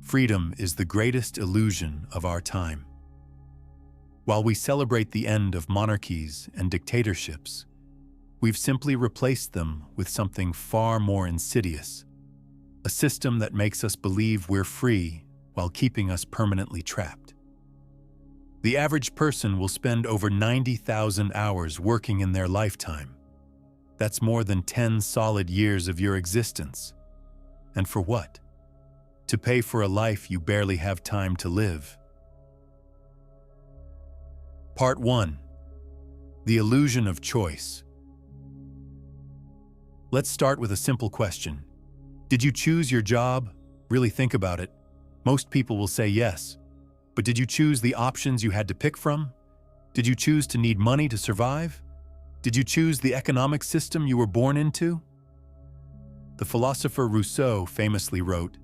freedom is the greatest illusion of our time. While we celebrate the end of monarchies and dictatorships, we've simply replaced them with something far more insidious, a system that makes us believe we're free while keeping us permanently trapped. The average person will spend over 90,000 hours working in their lifetime. That's more than 10 solid years of your existence. And for what? To pay for a life you barely have time to live. Part 1. The illusion of choice. Let's start with a simple question. Did you choose your job? Really think about it. Most people will say yes. But did you choose the options you had to pick from? Did you choose to need money to survive? Did you choose the economic system you were born into? The philosopher Rousseau famously wrote,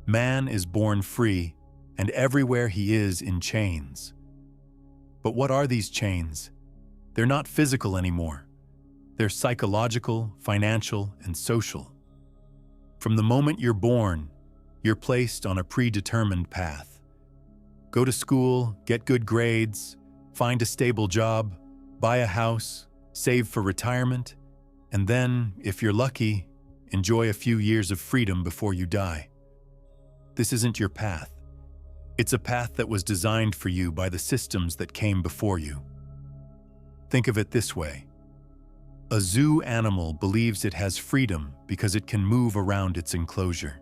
"Man is born free, and everywhere he is in chains." But what are these chains? They're not physical anymore. They're psychological, financial, and social. From the moment you're born, you're placed on a predetermined path. Go to school, get good grades, find a stable job, buy a house, save for retirement, and then, if you're lucky, enjoy a few years of freedom before you die. This isn't your path. It's a path that was designed for you by the systems that came before you. Think of it this way. A zoo animal believes it has freedom because it can move around its enclosure.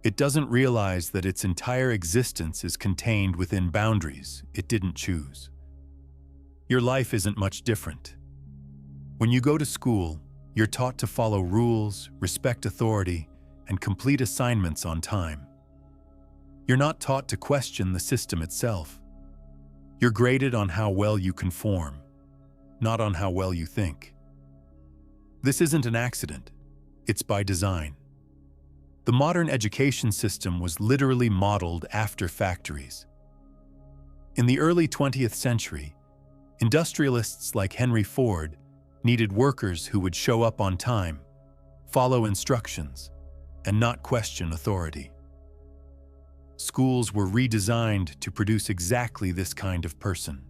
It doesn't realize that its entire existence is contained within boundaries it didn't choose. Your life isn't much different. When you go to school, you're taught to follow rules, respect authority, and complete assignments on time. You're not taught to question the system itself. You're graded on how well you conform, not on how well you think. This isn't an accident. It's by design. The modern education system was literally modeled after factories. In the early 20th century, industrialists like Henry Ford needed workers who would show up on time, follow instructions, and not question authority. Schools were redesigned to produce exactly this kind of person.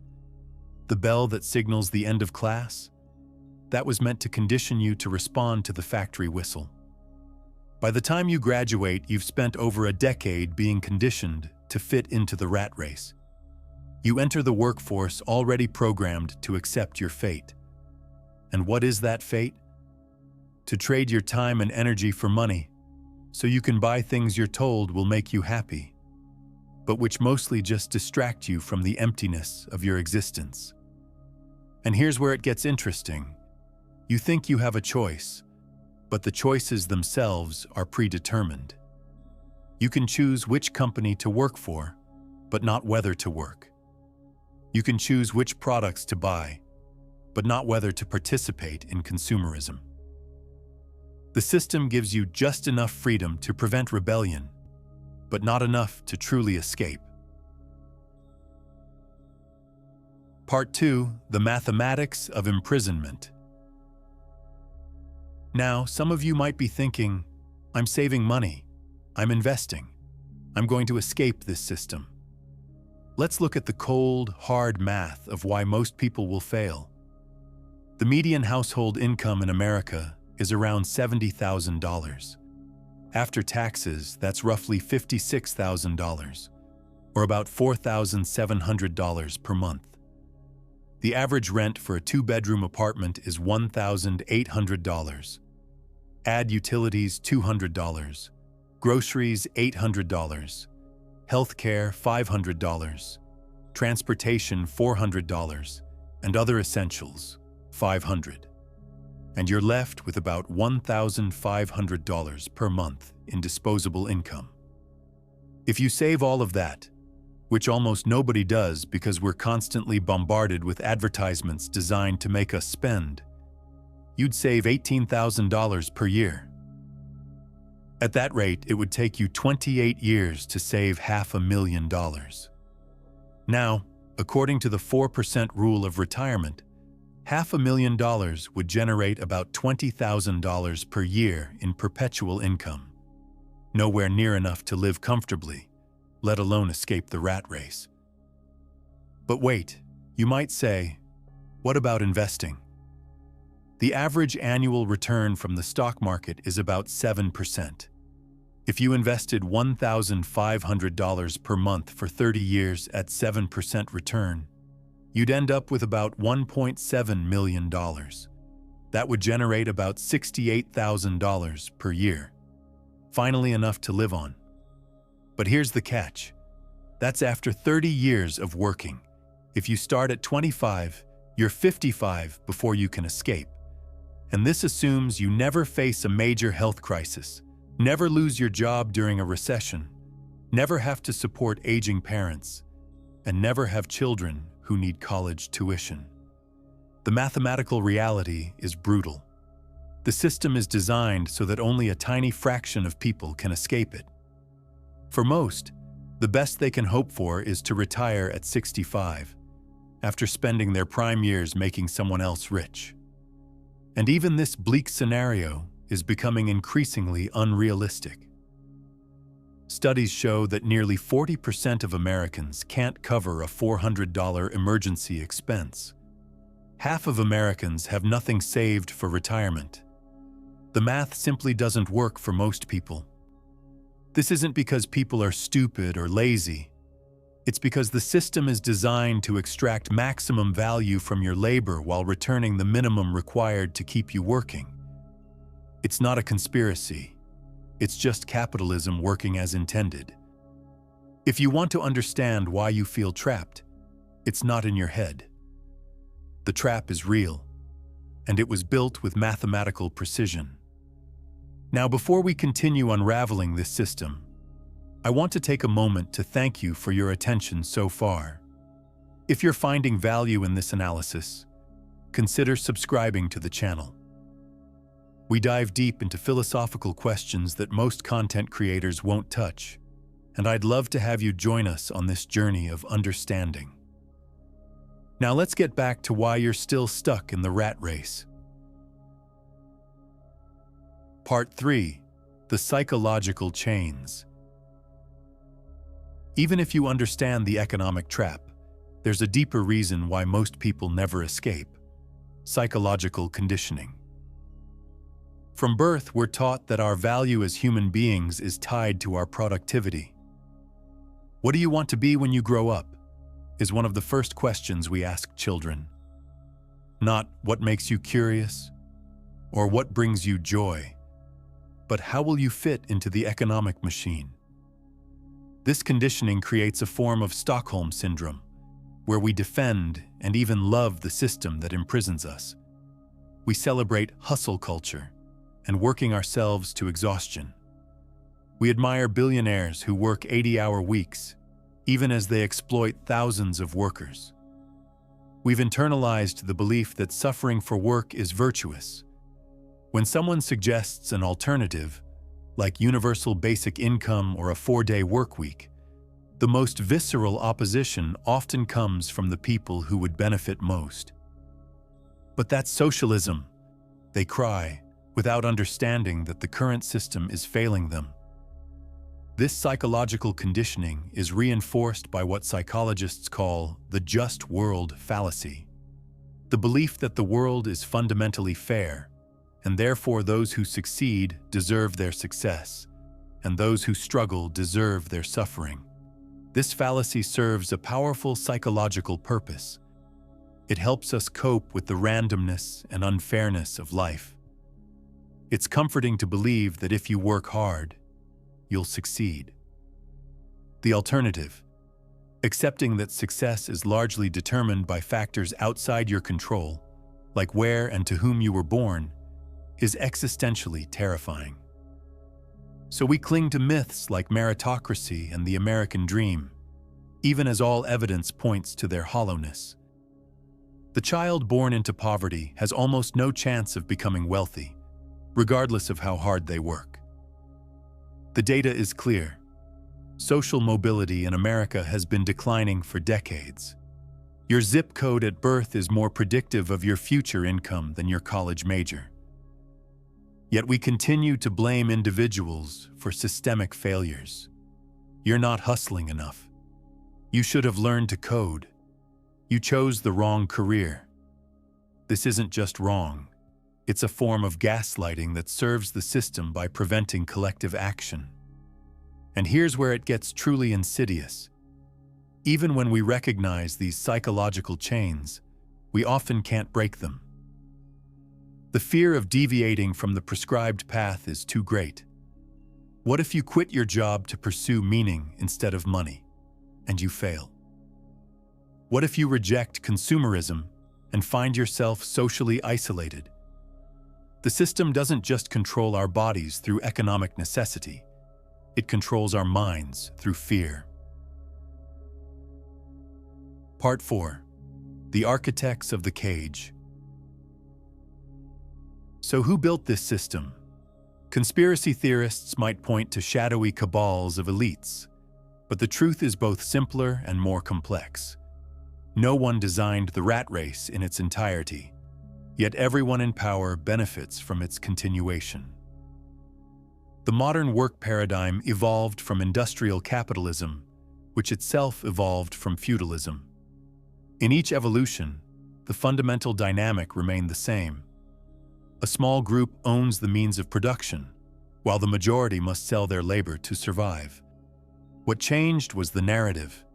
The bell that signals the end of class? That was meant to condition you to respond to the factory whistle. By the time you graduate, you've spent over a decade being conditioned to fit into the rat race. You enter the workforce already programmed to accept your fate. And what is that fate? To trade your time and energy for money, so you can buy things you're told will make you happy, but which mostly just distract you from the emptiness of your existence. And here's where it gets interesting. You think you have a choice, but the choices themselves are predetermined. You can choose which company to work for, but not whether to work. You can choose which products to buy, but not whether to participate in consumerism. The system gives you just enough freedom to prevent rebellion, but not enough to truly escape. Part 2. The mathematics of imprisonment. Now, some of you might be thinking, I'm saving money, I'm investing, I'm going to escape this system. Let's look at the cold, hard math of why most people will fail. The median household income in America is around $70,000. After taxes, that's roughly $56,000, or about $4,700 per month. The average rent for a two-bedroom apartment is $1,800. Add utilities, $200. Groceries, $800. Healthcare, $500. Transportation, $400. And other essentials, $500. And you're left with about $1,500 per month in disposable income. If you save all of that, which almost nobody does because we're constantly bombarded with advertisements designed to make us spend, you'd save $18,000 per year. At that rate, it would take you 28 years to save $500,000. Now, according to the 4% rule of retirement, $500,000 would generate about $20,000 per year in perpetual income. nowhere near enough to live comfortably, let alone escape the rat race. But wait, you might say, what about investing? The average annual return from the stock market is about 7%. If you invested $1,500 per month for 30 years at 7% return, you'd end up with about $1.7 million. That would generate about $68,000 per year. Finally enough to live on. But here's the catch. That's after 30 years of working. If you start at 25, you're 55 before you can escape. And this assumes you never face a major health crisis, never lose your job during a recession, never have to support aging parents, and never have children who need college tuition. The mathematical reality is brutal. The system is designed so that only a tiny fraction of people can escape it. For most, the best they can hope for is to retire at 65, after spending their prime years making someone else rich. And even this bleak scenario is becoming increasingly unrealistic. Studies show that nearly 40% of Americans can't cover a $400 emergency expense. Half of Americans have nothing saved for retirement. The math simply doesn't work for most people. This isn't because people are stupid or lazy. It's because the system is designed to extract maximum value from your labor while returning the minimum required to keep you working. It's not a conspiracy. It's just capitalism working as intended. If you want to understand why you feel trapped, it's not in your head. The trap is real, and it was built with mathematical precision. Now, before we continue unraveling this system, I want to take a moment to thank you for your attention so far. If you're finding value in this analysis, consider subscribing to the channel. We dive deep into philosophical questions that most content creators won't touch, and I'd love to have you join us on this journey of understanding. Now let's get back to why you're still stuck in the rat race. Part 3. The psychological chains. Even if you understand the economic trap, there's a deeper reason why most people never escape: psychological conditioning. From birth, we're taught that our value as human beings is tied to our productivity. What do you want to be when you grow up? Is one of the first questions we ask children. Not what makes you curious or what brings you joy, but how will you fit into the economic machine? This conditioning creates a form of Stockholm syndrome, where we defend and even love the system that imprisons us. We celebrate hustle culture and working ourselves to exhaustion. We admire billionaires who work 80-hour weeks, even as they exploit thousands of workers. We've internalized the belief that suffering for work is virtuous. When someone suggests an alternative, like universal basic income or a 4-day work week, the most visceral opposition often comes from the people who would benefit most. But that's socialism, they cry, without understanding that the current system is failing them. This psychological conditioning is reinforced by what psychologists call the just world fallacy, the belief that the world is fundamentally fair, and therefore those who succeed deserve their success, and those who struggle deserve their suffering. This fallacy serves a powerful psychological purpose. It helps us cope with the randomness and unfairness of life. It's comforting to believe that if you work hard, you'll succeed. The alternative, accepting that success is largely determined by factors outside your control, like where and to whom you were born, is existentially terrifying. So we cling to myths like meritocracy and the American dream, even as all evidence points to their hollowness. The child born into poverty has almost no chance of becoming wealthy, regardless of how hard they work. The data is clear. Social mobility in America has been declining for decades. Your zip code at birth is more predictive of your future income than your college major. Yet we continue to blame individuals for systemic failures. You're not hustling enough. You should have learned to code. You chose the wrong career. This isn't just wrong. It's a form of gaslighting that serves the system by preventing collective action. And here's where it gets truly insidious. Even when we recognize these psychological chains, we often can't break them. The fear of deviating from the prescribed path is too great. What if you quit your job to pursue meaning instead of money, and you fail? What if you reject consumerism and find yourself socially isolated? The system doesn't just control our bodies through economic necessity. It controls our minds through fear. Part 4. The Architects of the Cage. So who built this system? Conspiracy theorists might point to shadowy cabals of elites, but the truth is both simpler and more complex. No one designed the rat race in its entirety, yet everyone in power benefits from its continuation. The modern work paradigm evolved from industrial capitalism, which itself evolved from feudalism. In each evolution, the fundamental dynamic remained the same. A small group owns the means of production, while the majority must sell their labor to survive. What changed was the narrative.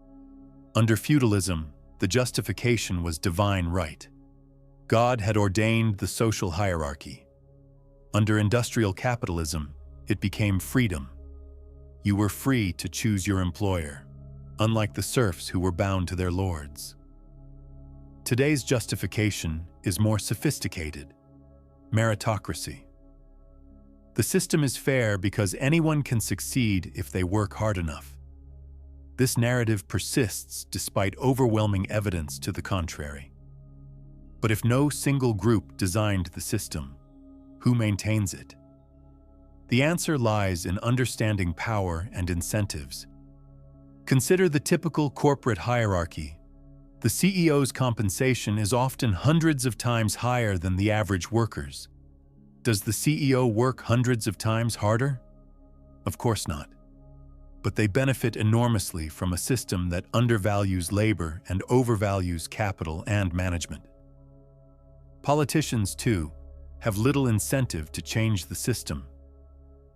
Under feudalism, the justification was divine right. God had ordained the social hierarchy. Under industrial capitalism, it became freedom. You were free to choose your employer, unlike the serfs who were bound to their lords. Today's justification is more sophisticated. Meritocracy. The system is fair because anyone can succeed if they work hard enough. This narrative persists despite overwhelming evidence to the contrary. But if no single group designed the system, who maintains it? The answer lies in understanding power and incentives. Consider the typical corporate hierarchy. The CEO's compensation is often hundreds of times higher than the average worker's. Does the CEO work hundreds of times harder? Of course not. But they benefit enormously from a system that undervalues labor and overvalues capital and management. Politicians, too, have little incentive to change the system.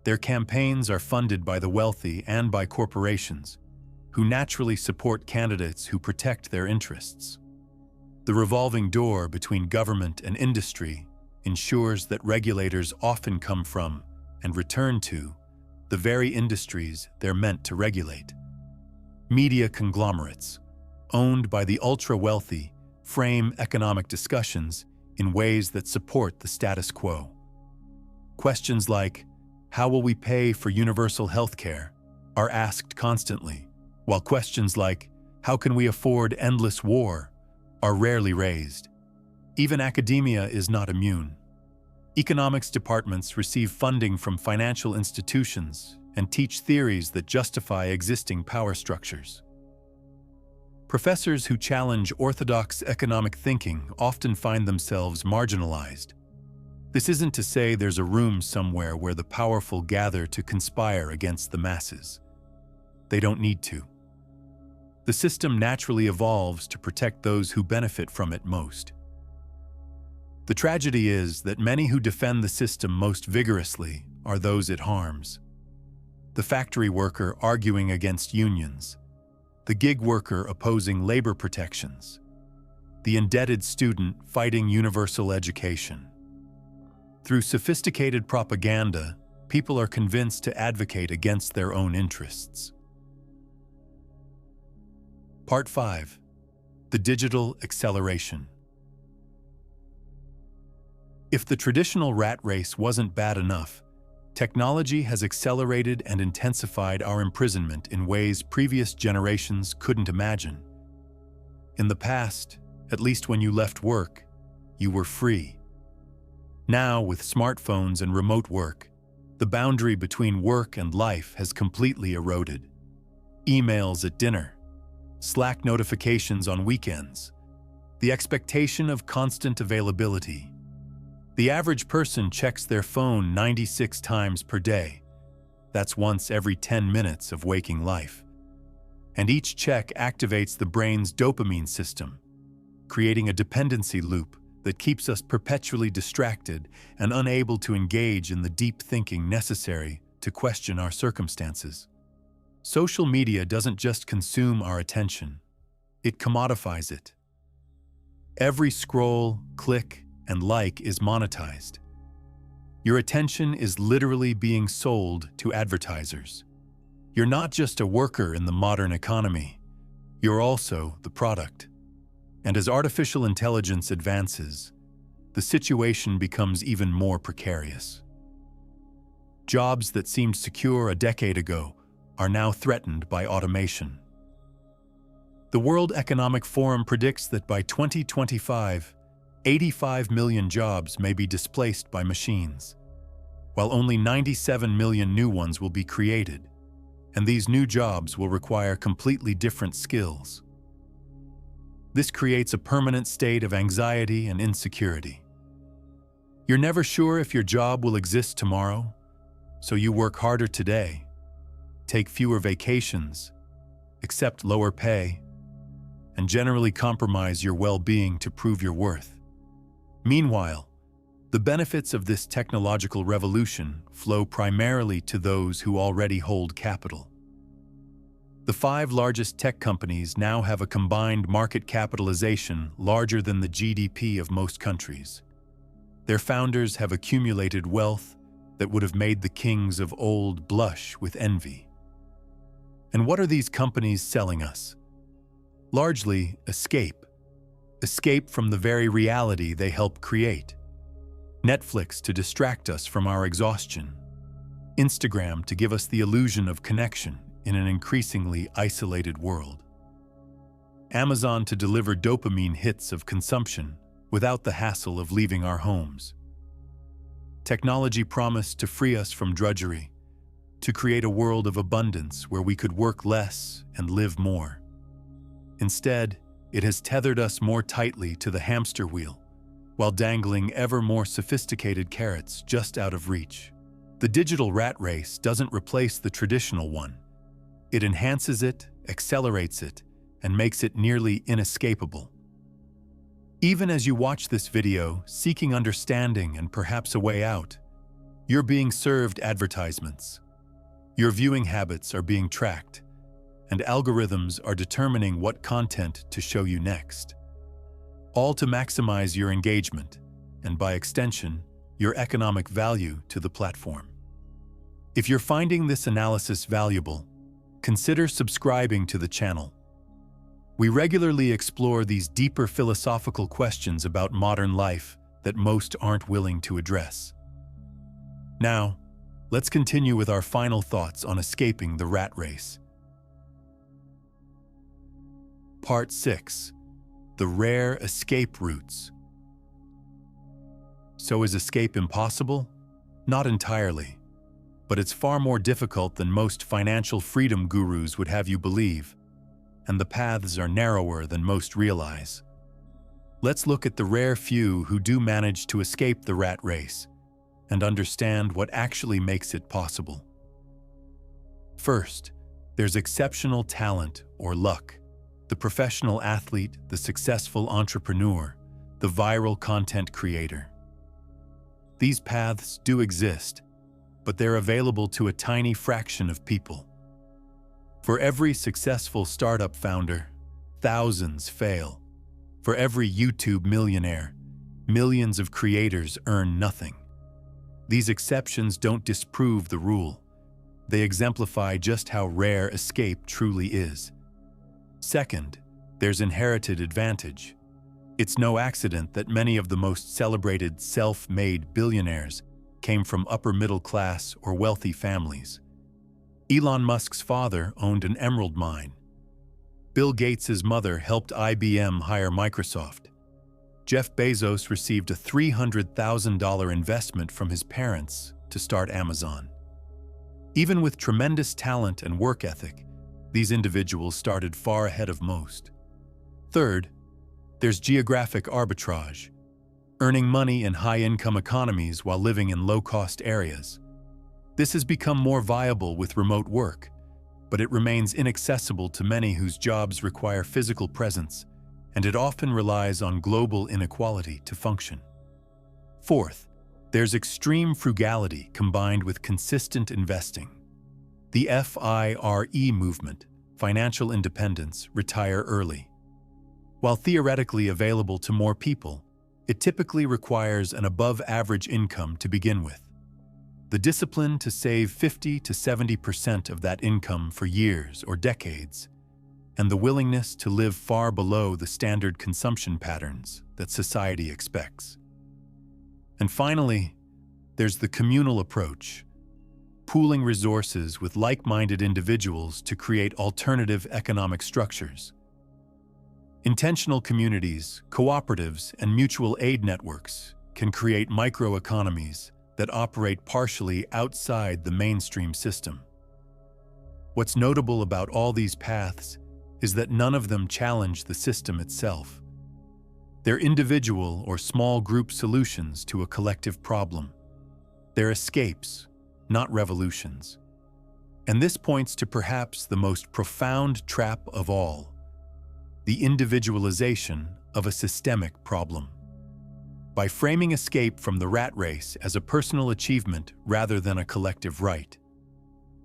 Their campaigns are funded by the wealthy and by corporations, who naturally support candidates who protect their interests. The revolving door between government and industry ensures that regulators often come from and return to the very industries they're meant to regulate. Media conglomerates, owned by the ultra-wealthy, frame economic discussions in ways that support the status quo. Questions like, how will we pay for universal health care, are asked constantly, while questions like, how can we afford endless war, are rarely raised. Even academia is not immune. Economics departments receive funding from financial institutions and teach theories that justify existing power structures. Professors who challenge orthodox economic thinking often find themselves marginalized. This isn't to say there's a room somewhere where the powerful gather to conspire against the masses. They don't need to. The system naturally evolves to protect those who benefit from it most. The tragedy is that many who defend the system most vigorously are those it harms. The factory worker arguing against unions, the gig worker opposing labor protections, the indebted student fighting universal education. Through sophisticated propaganda, people are convinced to advocate against their own interests. Part 5. The Digital Acceleration. If the traditional rat race wasn't bad enough, technology has accelerated and intensified our imprisonment in ways previous generations couldn't imagine. In the past, at least when you left work, you were free. Now, with smartphones and remote work, the boundary between work and life has completely eroded. Emails at dinner, Slack notifications on weekends, the expectation of constant availability. The average person checks their phone 96 times per day. That's once every 10 minutes of waking life. And each check activates the brain's dopamine system, creating a dependency loop that keeps us perpetually distracted and unable to engage in the deep thinking necessary to question our circumstances. Social media doesn't just consume our attention, it commodifies it. Every scroll, click, and like is monetized. Your attention is literally being sold to advertisers. You're not just a worker in the modern economy, you're also the product. And as artificial intelligence advances, the situation becomes even more precarious. Jobs that seemed secure a decade ago are now threatened by automation. The World Economic Forum predicts that by 2025, 85 million jobs may be displaced by machines, while only 97 million new ones will be created, and these new jobs will require completely different skills. This creates a permanent state of anxiety and insecurity. You're never sure if your job will exist tomorrow, so you work harder today, take fewer vacations, accept lower pay, and generally compromise your well-being to prove your worth. Meanwhile, the benefits of this technological revolution flow primarily to those who already hold capital. The 5 largest tech companies now have a combined market capitalization larger than the GDP of most countries. Their founders have accumulated wealth that would have made the kings of old blush with envy. And what are these companies selling us? Largely, escape. Escape from the very reality they help create. Netflix to distract us from our exhaustion. Instagram to give us the illusion of connection in an increasingly isolated world. Amazon to deliver dopamine hits of consumption without the hassle of leaving our homes. Technology promised to free us from drudgery, to create a world of abundance where we could work less and live more. Instead, it has tethered us more tightly to the hamster wheel, while dangling ever more sophisticated carrots just out of reach. The digital rat race doesn't replace the traditional one. It enhances it, accelerates it, and makes it nearly inescapable. Even as you watch this video, seeking understanding and perhaps a way out, you're being served advertisements. Your viewing habits are being tracked, and algorithms are determining what content to show you next. All to maximize your engagement, and by extension, your economic value to the platform. If you're finding this analysis valuable, consider subscribing to the channel. We regularly explore these deeper philosophical questions about modern life that most aren't willing to address. Now, let's continue with our final thoughts on escaping the rat race. Part 6. The rare escape routes. So is escape impossible? Not entirely, but it's far more difficult than most financial freedom gurus would have you believe, and the paths are narrower than most realize. Let's look at the rare few who do manage to escape the rat race and understand what actually makes it possible. First, there's exceptional talent or luck. The professional athlete, the successful entrepreneur, the viral content creator. These paths do exist, but they're available to a tiny fraction of people. For every successful startup founder, thousands fail. For every YouTube millionaire, millions of creators earn nothing. These exceptions don't disprove the rule. They exemplify just how rare escape truly is. Second, there's inherited advantage. It's no accident that many of the most celebrated self-made billionaires came from upper-middle-class or wealthy families. Elon Musk's father owned an emerald mine. Bill Gates' mother helped IBM hire Microsoft. Jeff Bezos received a $300,000 investment from his parents to start Amazon. Even with tremendous talent and work ethic, these individuals started far ahead of most. Third, there's geographic arbitrage. earning money in high-income economies while living in low-cost areas. This has become more viable with remote work, but it remains inaccessible to many whose jobs require physical presence, and it often relies on global inequality to function. Fourth, there's extreme frugality combined with consistent investing. The FIRE movement, financial independence, retire early. While theoretically available to more people, it typically requires an above-average income to begin with. The discipline to save 50 to 70% of that income for years or decades, and the willingness to live far below the standard consumption patterns that society expects. And finally, there's the communal approach, pooling resources with like-minded individuals to create alternative economic structures. Intentional communities, cooperatives, and mutual aid networks can create microeconomies that operate partially outside the mainstream system. What's notable about all these paths is that none of them challenge the system itself. They're individual or small group solutions to a collective problem. They're escapes, not revolutions. And this points to perhaps the most profound trap of all, the individualization of a systemic problem. By framing escape from the rat race as a personal achievement rather than a collective right,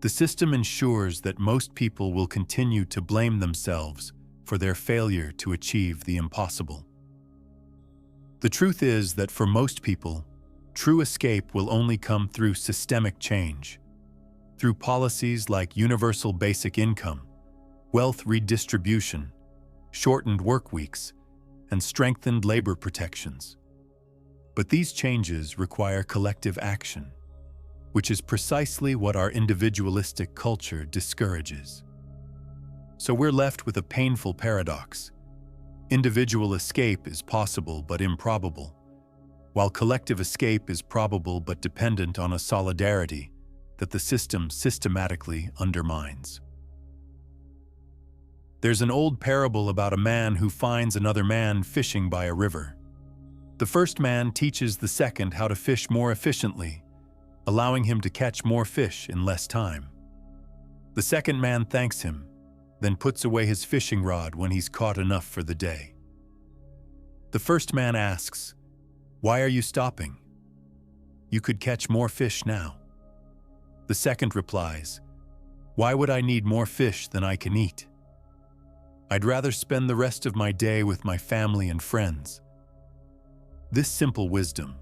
the system ensures that most people will continue to blame themselves for their failure to achieve the impossible. The truth is that for most people, true escape will only come through systemic change, through policies like universal basic income, wealth redistribution, shortened work weeks, and strengthened labor protections. But these changes require collective action, which is precisely what our individualistic culture discourages. So we're left with a painful paradox. Individual escape is possible but improbable, while collective escape is probable but dependent on a solidarity that the system systematically undermines. There's an old parable about a man who finds another man fishing by a river. The first man teaches the second how to fish more efficiently, allowing him to catch more fish in less time. The second man thanks him, then puts away his fishing rod when he's caught enough for the day. The first man asks, "Why are you stopping? You could catch more fish now." The second replies, "Why would I need more fish than I can eat? I'd rather spend the rest of my day with my family and friends." This simple wisdom,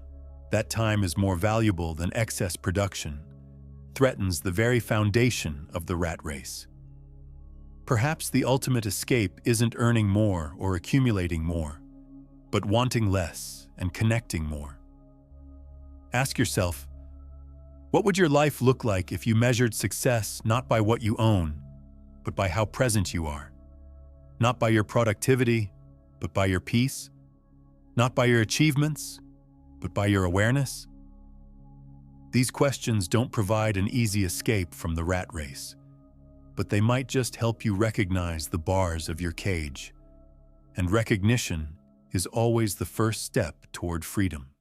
that time is more valuable than excess production, threatens the very foundation of the rat race. Perhaps the ultimate escape isn't earning more or accumulating more, but wanting less and connecting more. Ask yourself, what would your life look like if you measured success not by what you own, but by how present you are? Not by your productivity, but by your peace? Not by your achievements, but by your awareness? These questions don't provide an easy escape from the rat race, but they might just help you recognize the bars of your cage. And recognition is always the first step toward freedom.